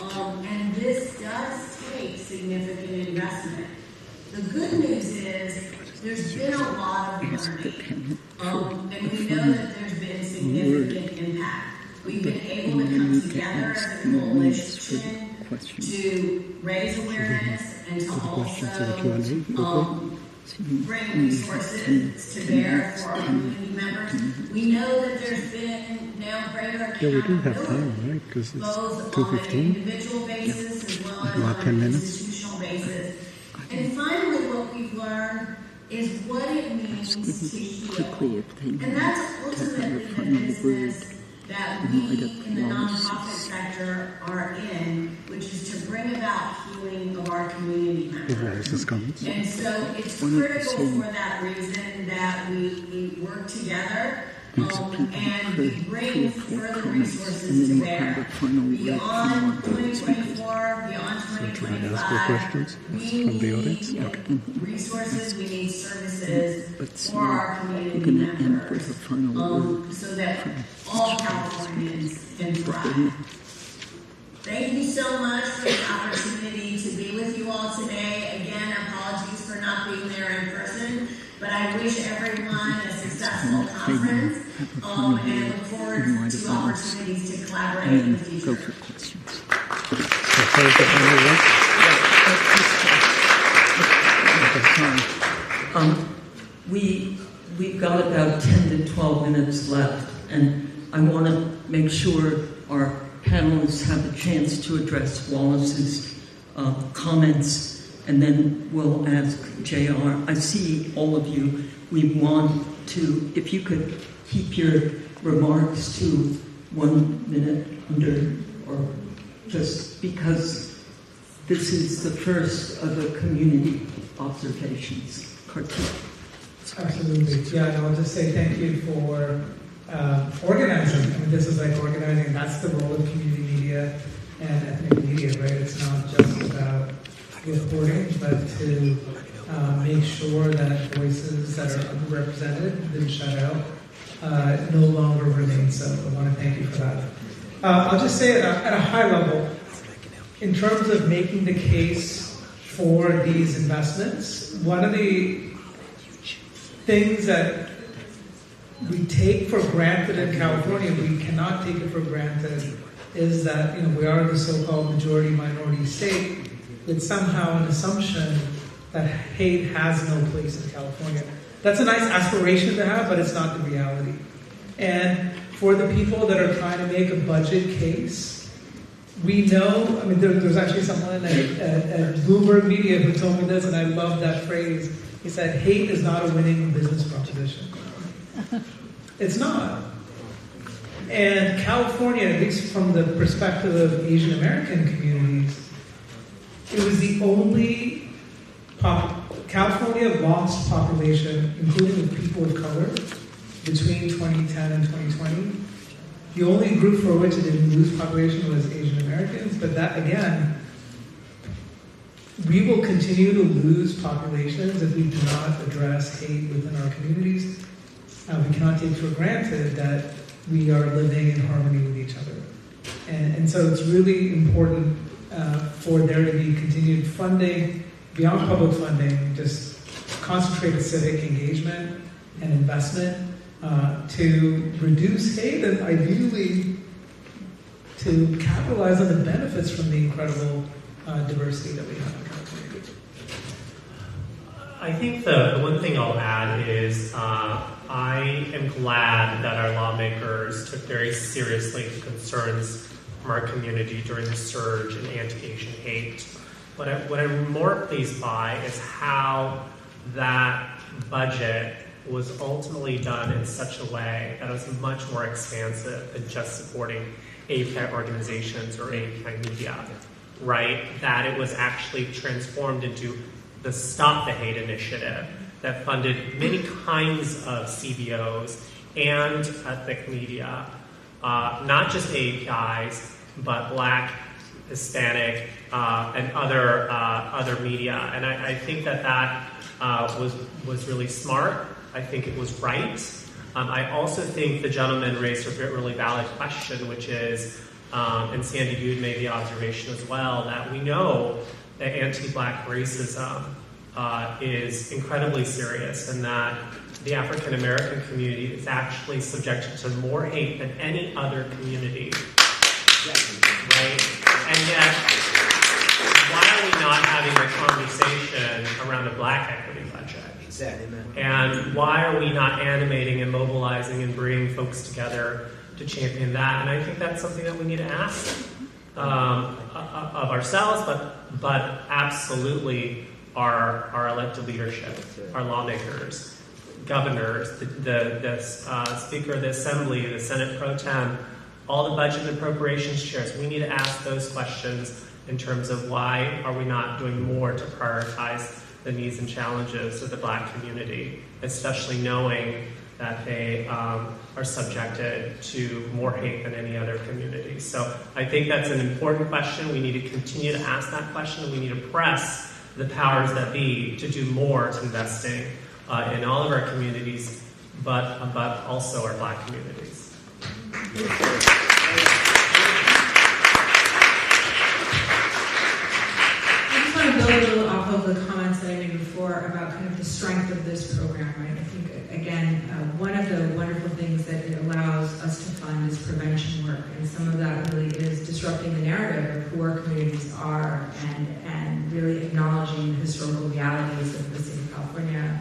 And this does take significant investment. The good news is there's been a lot of learning. And we know that there's been significant impact. We've been able to come together as a coalition to raise awareness and to also bring resources to bear for our community members. We know that there's been now greater accountability, we do have time, right? Because it's both on an 2:15. individual basis as well as About on 10 an minutes. institutional basis. And finally, what we've learned is what it means to heal. And that's ultimately the business that we in the nonprofit sector are in, which is to bring about healing of our community members. And so it's critical for that reason that we work together and we bring further resources to bear. Beyond 2024, beyond 2025, we need resources, we need services for our community members so that all Californians can thrive. Thank you so much for the opportunity to be with you all today. Again, apologies for not being there in person, but I wish everyone a successful conference and look forward to opportunities to collaborate in the future. Go for questions. We've got about 10 to 12 minutes left, and I want to make sure our panelists have a chance to address Wallace's comments, and then we'll ask JR. I see all of you. We want to, if you could keep your remarks to 1 minute under, or just because this is the first of the community observations critique. Absolutely. Yeah, and I'll just say thank you for organizing. I mean, this is like organizing. That's the role of community media and ethnic media, right? It's not just about reporting, but to make sure that voices that are underrepresented, been shut out, no longer remain so. I want to thank you for that. I'll just say at a high level, in terms of making the case for these investments, one of the things that we take for granted in California, we cannot take it for granted, is that we are the so-called majority-minority state with somehow an assumption that hate has no place in California. That's a nice aspiration to have, but it's not the reality. And for the people that are trying to make a budget case, we know, I mean, there's actually someone at Bloomberg Media who told me this, and I love that phrase. He said, hate is not a winning business proposition. It's not. And California, at least from the perspective of Asian American communities, it was the only California lost population, including with people of color, between 2010 and 2020. The only group for which it didn't lose population was Asian Americans, but that, again, we will continue to lose populations if we do not address hate within our communities. We cannot take for granted that we are living in harmony with each other. And so it's really important for there to be continued funding, beyond public funding, just concentrated civic engagement and investment to reduce hate and ideally to capitalize on the benefits from the incredible diversity that we have in California. I think the one thing I'll add is I am glad that our lawmakers took very seriously the concerns from our community during the surge in anti-Asian hate. What I'm more pleased by is how that budget was ultimately done in such a way that it was much more expansive than just supporting API organizations or API media, right? That it was actually transformed into the Stop the Hate initiative that funded many kinds of CBOs and ethnic media, not just APIs, but Black, Hispanic, and other media. And I think that was really smart. I think it was right. I also think the gentleman raised a really valid question, which is, and Sandy Dude made the observation as well, that we know that anti-Black racism is incredibly serious, and that the African American community is actually subjected to more hate than any other community. Right? And yet, why are we not having a conversation around around a Black equity budget? Exactly. And why are we not animating and mobilizing and bringing folks together to champion that? And I think that's something that we need to ask of ourselves, but absolutely our elected leadership, our lawmakers, governors, the Speaker of the Assembly, the Senate Pro Tem, all the budget and appropriations chairs. We need to ask those questions in terms of why are we not doing more to prioritize the needs and challenges of the Black community, especially knowing that they are subjected to more hate than any other community. So I think that's an important question. We need to continue to ask that question. We need to press the powers that be to do more to investing in all of our communities, but also our Black communities. I just want to build a little off of the comments that I made before about kind of the strength of this program, right? I think, again, one of the wonderful things that it allows us to fund is prevention work, and some of that really is disrupting the narrative of who our communities are and really acknowledging the historical realities of the state of California,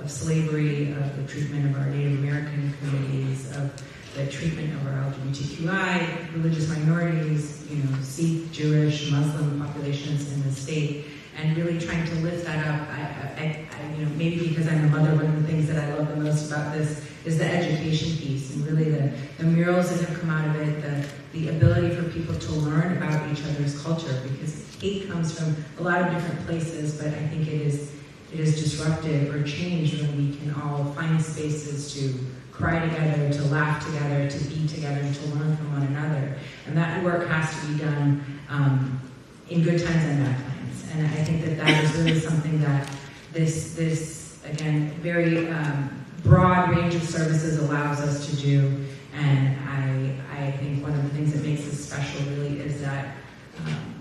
of slavery, of the treatment of our Native American communities, of the treatment of our LGBTQI, religious minorities, Sikh, Jewish, Muslim populations in the state, and really trying to lift that up. I maybe because I'm a mother, one of the things that I love the most about this is the education piece, and really the murals that have come out of it, the ability for people to learn about each other's culture, because hate comes from a lot of different places, but I think it is disruptive or changed when we can all find spaces to cry together, to laugh together, to be together, and to learn from one another. And that work has to be done in good times and bad times. And I think that is really something that this again, very broad range of services allows us to do. And I think one of the things that makes this special really is that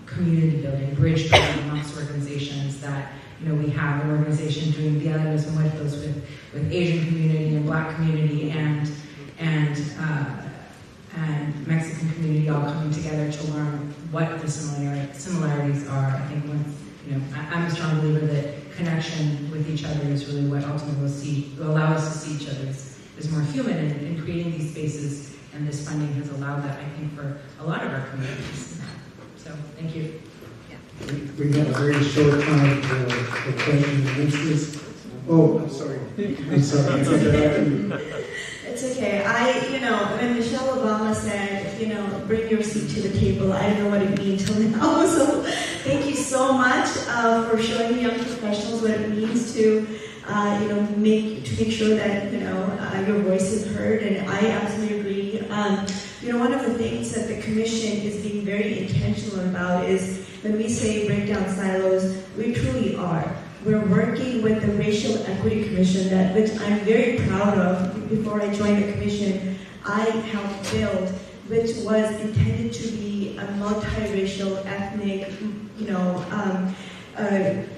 community building, bridge building amongst organizations that, we have an organization doing Diálogos Muertos with Asian community and Black community and Mexican community all coming together to learn what the similarities are. I think I'm a strong believer that connection with each other is really what ultimately will allow us to see each other as more human, and creating these spaces, and this funding has allowed that, I think, for a lot of our communities. So, thank you. We have a very short time for questions and answers. Oh, I'm sorry. It's okay. When Michelle Obama said, bring your seat to the table, I don't know what it means till now. So thank you so much for showing young professionals what it means to make sure that your voice is heard. And I absolutely agree. One of the things that the Commission is being very intentional about is when we say break down silos, we truly are. We're working with the Racial Equity Commission, which I'm very proud of. Before I joined the Commission, I helped build, which was intended to be a multiracial, ethnic,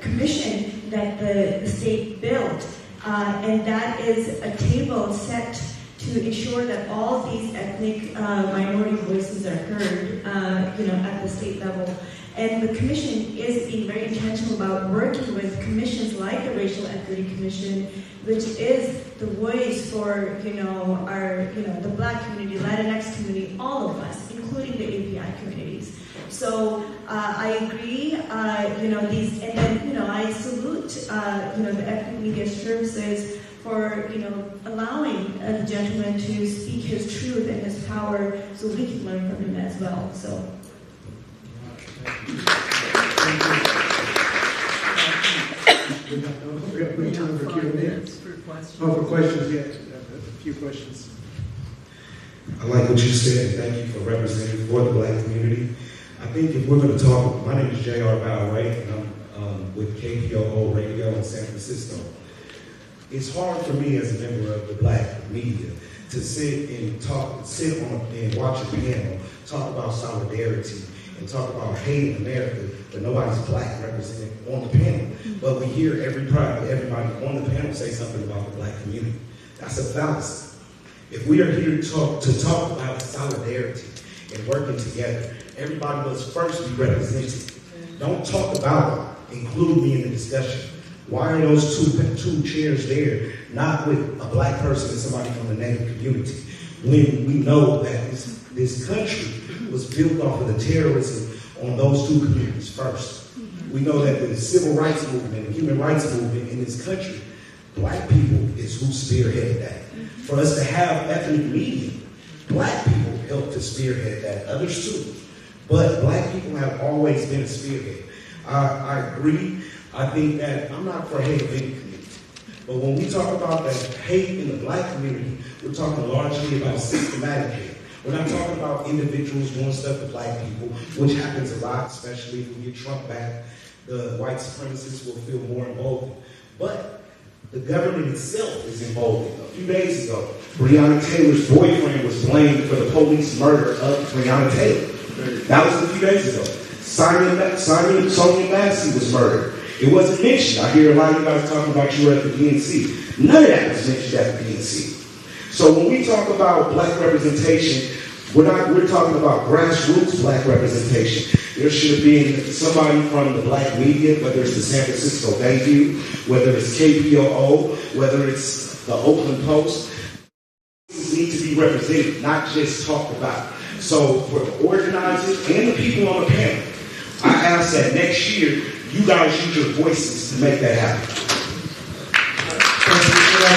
commission that the state built. And that is a table set to ensure that all these ethnic minority voices are heard, at the state level. And the Commission is being very intentional about working with commissions like the Racial Equity Commission, which is the voice for, our, the Black community, Latinx community, all of us, including the API communities. So I agree, these, and then, I salute, the Ethnic Media Services for, allowing the gentleman to speak his truth and his power so we can learn from him as well. So. We have time for Q&A. For questions, yes. A few questions. I like what you said, and thank you for representing for the Black community. I think if we're going to talk, my name is J.R. Bowray, and I'm with KPOO Radio in San Francisco. It's hard for me as a member of the Black media to sit and watch a panel talk about solidarity and talk about hate in America, but nobody's Black represented on the panel. But we hear everybody on the panel say something about the Black community. That's a fallacy. If we are here to talk about solidarity and working together, everybody must first be represented. Don't talk about it. Include me in the discussion. Why are those two chairs there, not with a black person and somebody from the Native community, when we know that this country was built off of the terrorism on those two communities first? We know that the civil rights movement and human rights movement in this country, black people is who spearheaded that. For us to have ethnic media, black people helped to spearhead that, others too. But black people have always been a spearhead. I agree. I think that I'm not for hate of any community. But when we talk about that hate in the black community, we're talking largely about systematic hate. We're not talking about individuals doing stuff to black people, which happens a lot, especially if we get Trump back. The white supremacists will feel more emboldened. But the government itself is emboldened. A few days ago, Breonna Taylor's boyfriend was blamed for the police murder of Breonna Taylor. That was a few days ago. Sonia Massey was murdered. It wasn't mentioned. I hear a lot of you guys talking about you were at the DNC. None of that was mentioned at the DNC. So when we talk about black representation, we're talking about grassroots black representation. There should have been somebody from the black media, whether it's the San Francisco Bayview, whether it's KPOO, whether it's the Oakland Post. These need to be represented, not just talked about. So for the organizers and the people on the panel, I ask that next year, you guys use your voices to make that happen.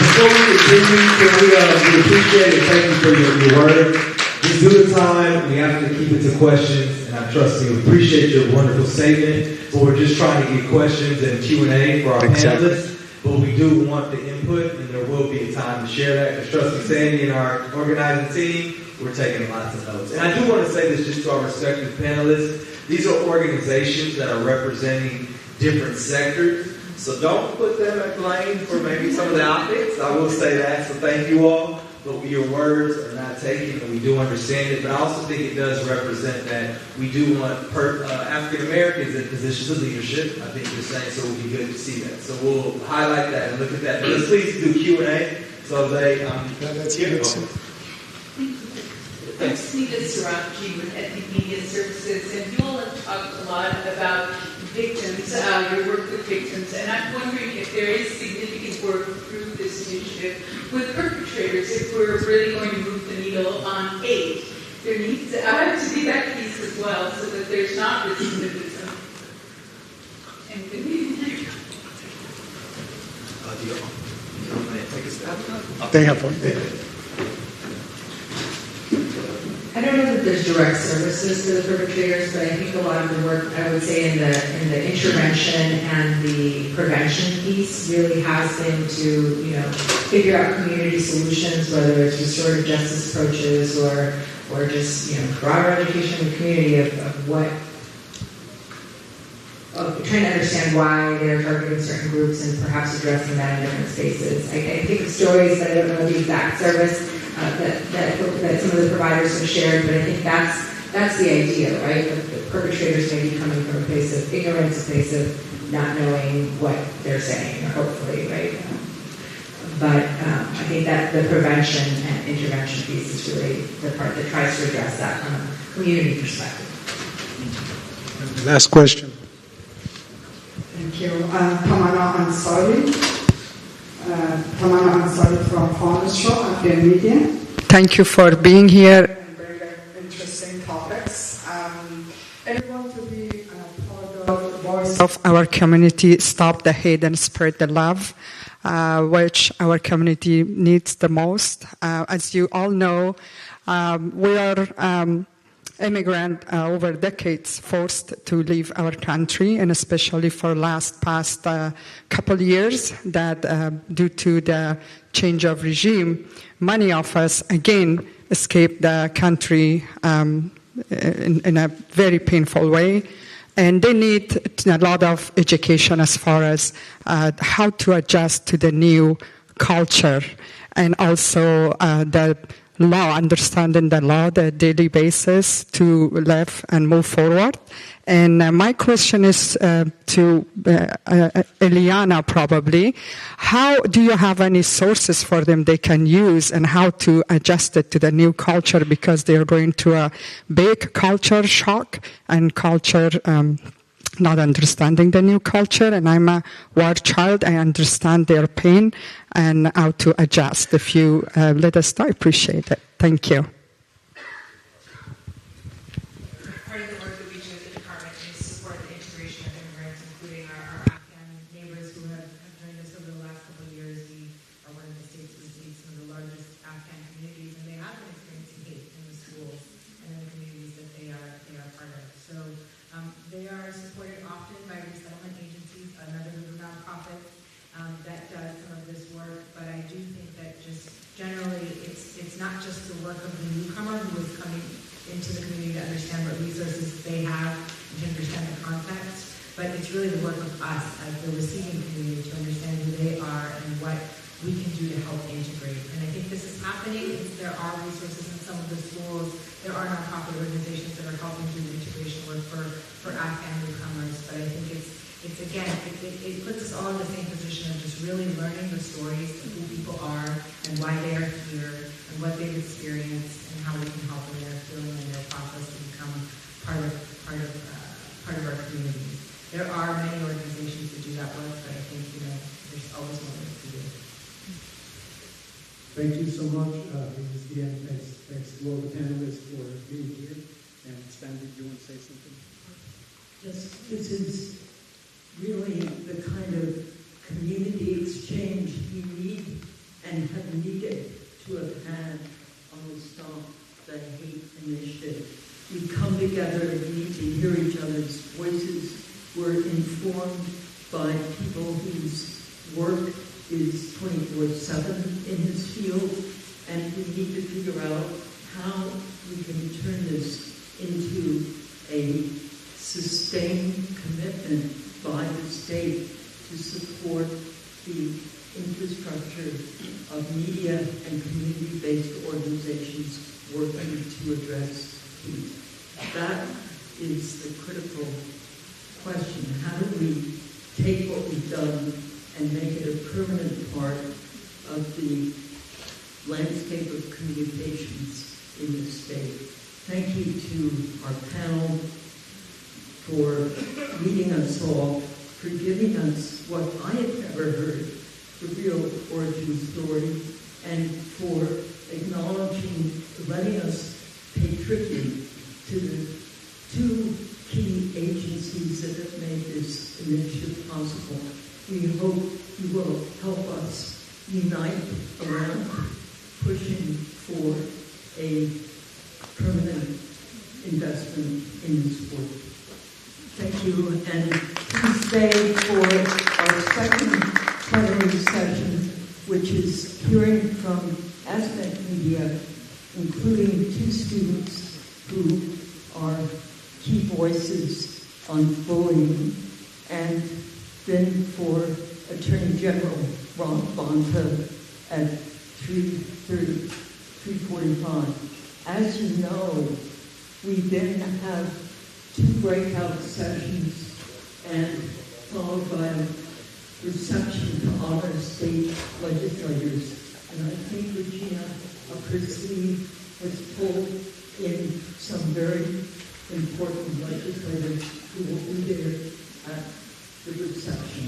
Before we continue, we appreciate it. Thank you for your word. Just due to time, we have to keep it to questions, and I trust you. We appreciate your wonderful statement, but we're just trying to get questions and Q&A for our panelists. But we do want the input, and there will be a time to share that. Because trust me, Sandy and our organizing team, we're taking lots of notes. And I do want to say this just to our respective panelists. These are organizations that are representing different sectors. So don't put them at blame for maybe some of the optics. I will say that. So thank you all. But your words are not taken, and we do understand it. But I also think it does represent that we do want African Americans in positions of leadership. I think you're saying so. It will be good to see that. So we'll highlight that and look at that. But let's please do Q&A. So they, that's good. I'm Sunita Sarachi with Ethnic Media Services, and you all have talked a lot about victims, your work with victims, and I'm wondering if there is significant work through this initiative with perpetrators, if we're really going to move the needle on aid. There needs to be that piece as well, so that there's not recidivism. And do you want to take a step? They have one. I don't know that there's direct services to the perpetrators, but I think a lot of the work, I would say, in the intervention and the prevention piece really has been to, figure out community solutions, whether it's restorative justice approaches or just, broader education in the community of trying to understand why they're targeting certain groups and perhaps addressing that in different spaces. I think of stories, but I don't know the exact service that some of the providers have shared, but I think that's the idea, right? The perpetrators may be coming from a place of ignorance, a place of not knowing what they're saying, or hopefully, right? But I think that the prevention and intervention piece is really the part that tries to address that from a community perspective. Last question. Thank you. Tamara Ansari. Tamara Ansari from Founders Show Afghan Media. Thank you for being here and bringing interesting topics. I want to be part of the voice of our community, stop the hate and spread the love, which our community needs the most. As you all know, we are immigrant over decades forced to leave our country, and especially for past couple years that due to the change of regime, many of us again escaped the country in a very painful way, and they need a lot of education as far as how to adjust to the new culture, and also the law, understanding the law, the daily basis to live and move forward. And my question is to Eliana probably. How do you have any sources for them they can use and how to adjust it to the new culture, because they're going to a big culture shock and culture not understanding the new culture, and I'm a war child. I understand their pain and how to adjust. If you let us know, I appreciate it. Thank you. Part of the work that we do at the department is support the integration of immigrants, including our Afghan neighbors who have joined us over the last couple of years. We are one of the states that leads some of the largest Afghan communities, and they have been experiencing hate in the schools and in the communities that they are part of. So they are supported often by resettlement agencies, another nonprofit that does some of this work. But I do think that just generally, it's not just the work of the newcomer who is coming into the community to understand what resources they have and to understand the context, but it's really the work of us as the receiving community to understand who they are and what we can do to help integrate. And I think this is happening. There are resources in some of the schools. There are nonprofit organizations that are helping do the integration work for Afghan newcomers. But I think it puts us all in the same position of just really learning the stories of who people are and why they are here and what they've experienced and how we can help them in their feeling and their process to become part of our community. There are many organizations that do that work, but I think there's always more work to do. Thank you so much. This is the end. Thanks to all the panelists for being here. And Stanley, do you want to say something? Yes, this is really the kind of community exchange we need and have needed to have had on the Stop the Hate initiative. We come together, we need to hear each other's voices. We're informed by people whose work is 24/7 in this field, and we need to figure out how we can turn this into a sustained commitment by the state to support the infrastructure of media and community-based organizations working to address hate. That is the critical question. How do we take what we've done and make it a permanent part of the landscape of communications in the state? Thank you to our panel for meeting us all, for giving us what I had never heard, the real origin story, and for acknowledging, letting us pay tribute to the two key agencies that have made this initiative possible. We hope you will help us unite around pushing for a permanent investment in this work. Thank you, and please stay for our second plenary session, which is hearing from Aztec Media, including two students who are key voices on bullying, and then for Attorney General Ron Bonta at 3:45. As you know, we then have two breakout sessions and followed by a reception to honor state legislators. And I think Regina Aprisli has pulled in some very important legislators who will be there at the reception.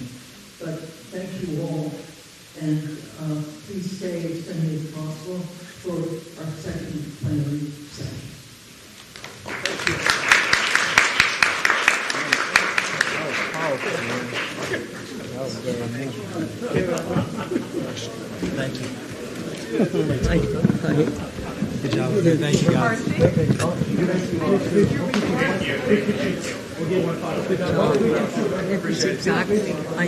But thank you all, and please stay as many as possible for our second plenary session. Thank you. Thank you. Good job. Thank you, guys. It was exactly, I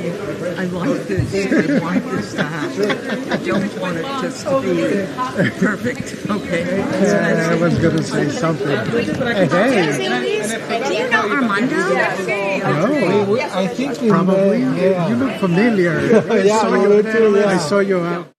like this, I want this to happen. I don't want it just to be perfect, okay? I was going to say something. Hey. Do you know Armando? No, I think probably. You look familiar. I saw you out.